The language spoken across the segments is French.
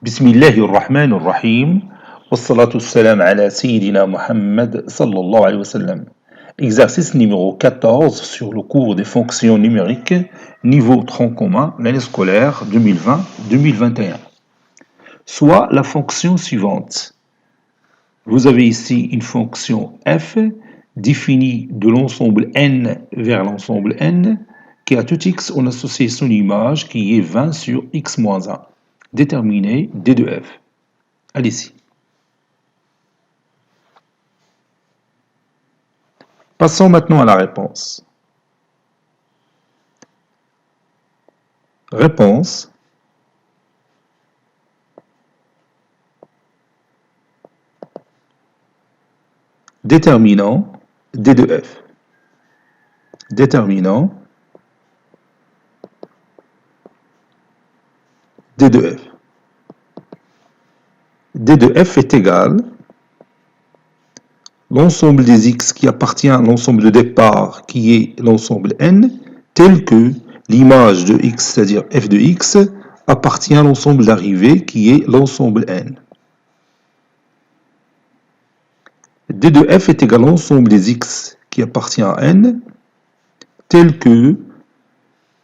بسم الله الرحمن الرحيم والصلاة والسلام على سيدنا Mohammed sallallahu alayhi wa sallam. Exercice numéro 14 sur le cours des fonctions numériques, niveau tronc commun, l'année scolaire 2020-2021. Soit la fonction suivante. Vous avez ici une fonction f définie de l'ensemble n vers l'ensemble n qui a tout x en associé son image qui est 20 sur x moins 1. Déterminer d de f. Allez-y. Passons maintenant à la réponse. Réponse. Déterminant d de f. Déterminant d de f. d de f est égal l'ensemble des x qui appartient à l'ensemble de départ qui est l'ensemble n, tel que l'image de x, c'est-à-dire f de x, appartient à l'ensemble d'arrivée qui est l'ensemble n. d de f est égal à l'ensemble des x qui appartient à n, tel que,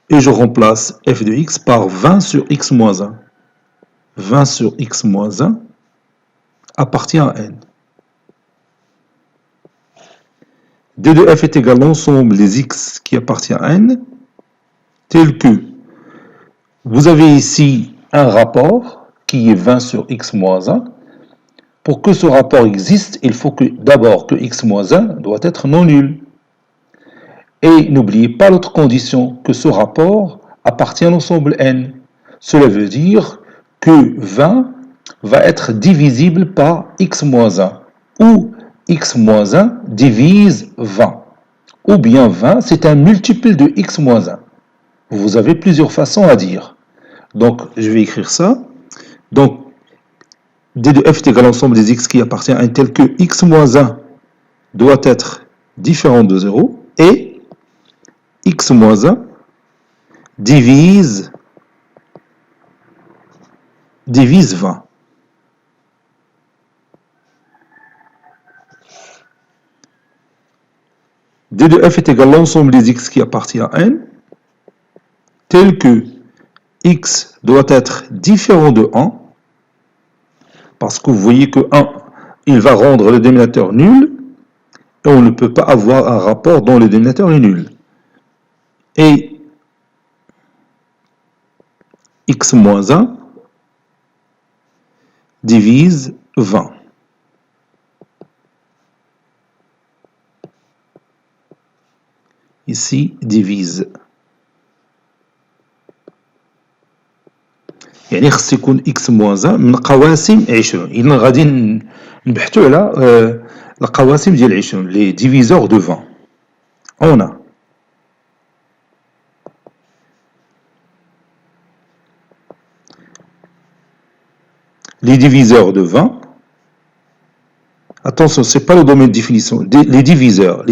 et je remplace f de x par 20 sur x moins 1. 20 sur x moins 1 appartient à n. d de f est égal à l'ensemble des x qui appartient à n, tel que vous avez ici un rapport qui est 20 sur x moins 1. Pour que ce rapport existe, il faut que d'abord que x moins 1 doit être non nul. Et n'oubliez pas l'autre condition, que ce rapport appartient à l'ensemble n. Cela veut dire que 20 va être divisible par x moins 1, ou x moins 1 divise 20, ou bien 20 c'est un multiple de x moins 1. Vous avez plusieurs façons à dire. Donc je vais écrire ça. Donc d de f est égal à l'ensemble des x qui appartient à n tel que x moins 1 doit être différent de 0 et x moins 1 divise 20. d de f est égal à l'ensemble des x qui appartient à n, tel que x doit être différent de 1, parce que vous voyez que 1, il va rendre le dénominateur nul, et on ne peut pas avoir un rapport dont le dénominateur est nul. Et x moins 1 divise 20. Ici, divise. يعني خص يكون x moins 1 من قواسم 20. إذن غادي نبحثوا على القواسم ديال 20, les diviseurs de 20. On a les diviseurs de 20. Attention, ce n'est pas le domaine de définition. Les diviseurs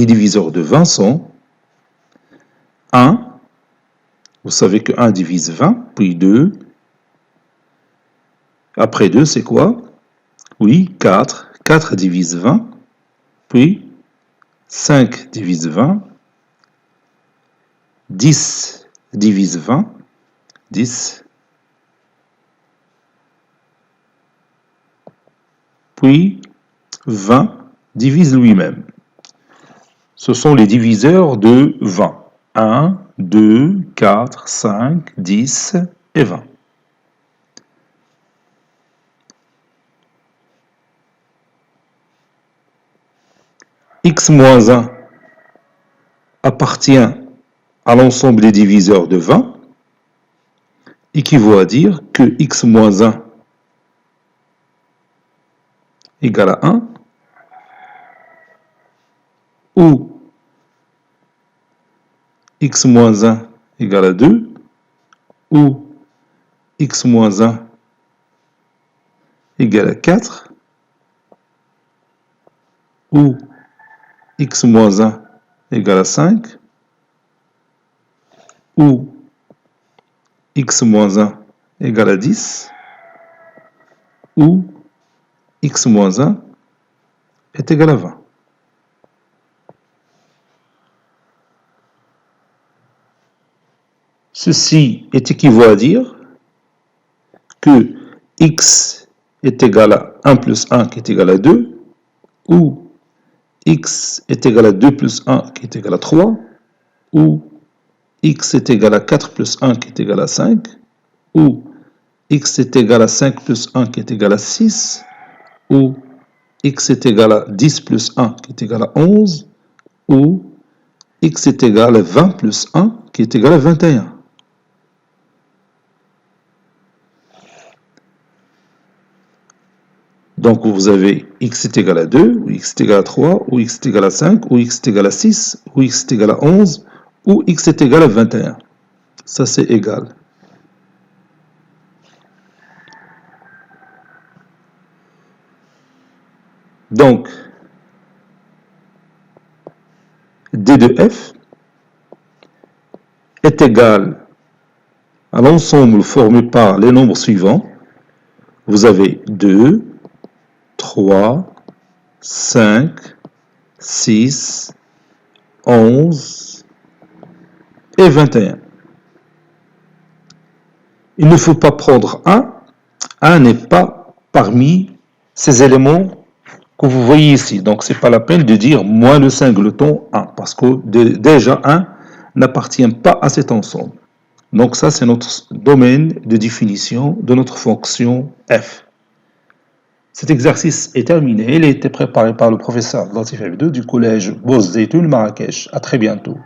de 20 sont 1. Vous savez que 1 divise 20, puis 2. Après 2, c'est quoi? Oui, 4. 4 divise 20. Puis 5 divise 20. 10 divise 20. 10. Puis 20 divise lui-même. Ce sont les diviseurs de 20. 1, 2, 4, 5, 10 et 20. X moins 1 appartient à l'ensemble des diviseurs de 20, équivaut à dire que x moins 1 égale à 1, ou x moins 1 égale à 2, ou x moins 1 égale à 4, ou x moins 1 égale à 5, ou x moins 1 égale à 10, où x moins 1 est égal à 20. Ceci équivaut à dire que x est égal à 1 plus 1 qui est égal à 2, ou x est égal à 2 plus 1 qui est égal à 3, ou x est égal à 4 plus 1 qui est égal à 5, ou x est égal à 5 plus 1 qui est égal à 6, ou x est égal à 10 plus 1 qui est égal à 11, ou x est égal à 20 plus 1 qui est égal à 21. Donc vous avez x est égal à 2, ou x est égal à 3, ou x est égal à 5, ou x est égal à 6, ou x est égal à 11, ou x est égal à 21. Ça c'est égal. Donc, d de f est égal à l'ensemble formé par les nombres suivants. Vous avez 2, 3, 5, 6, 11 et 21. Il ne faut pas prendre 1. 1 n'est pas parmi ces éléments que vous voyez ici. Donc, ce n'est pas la peine de dire moins le singleton 1, parce que déjà 1 n'appartient pas à cet ensemble. Donc, ça, c'est notre domaine de définition de notre fonction f. Cet exercice est terminé. Il a été préparé par le professeur Latif F2 du collège Boz Zeytoun Marrakech. À très bientôt.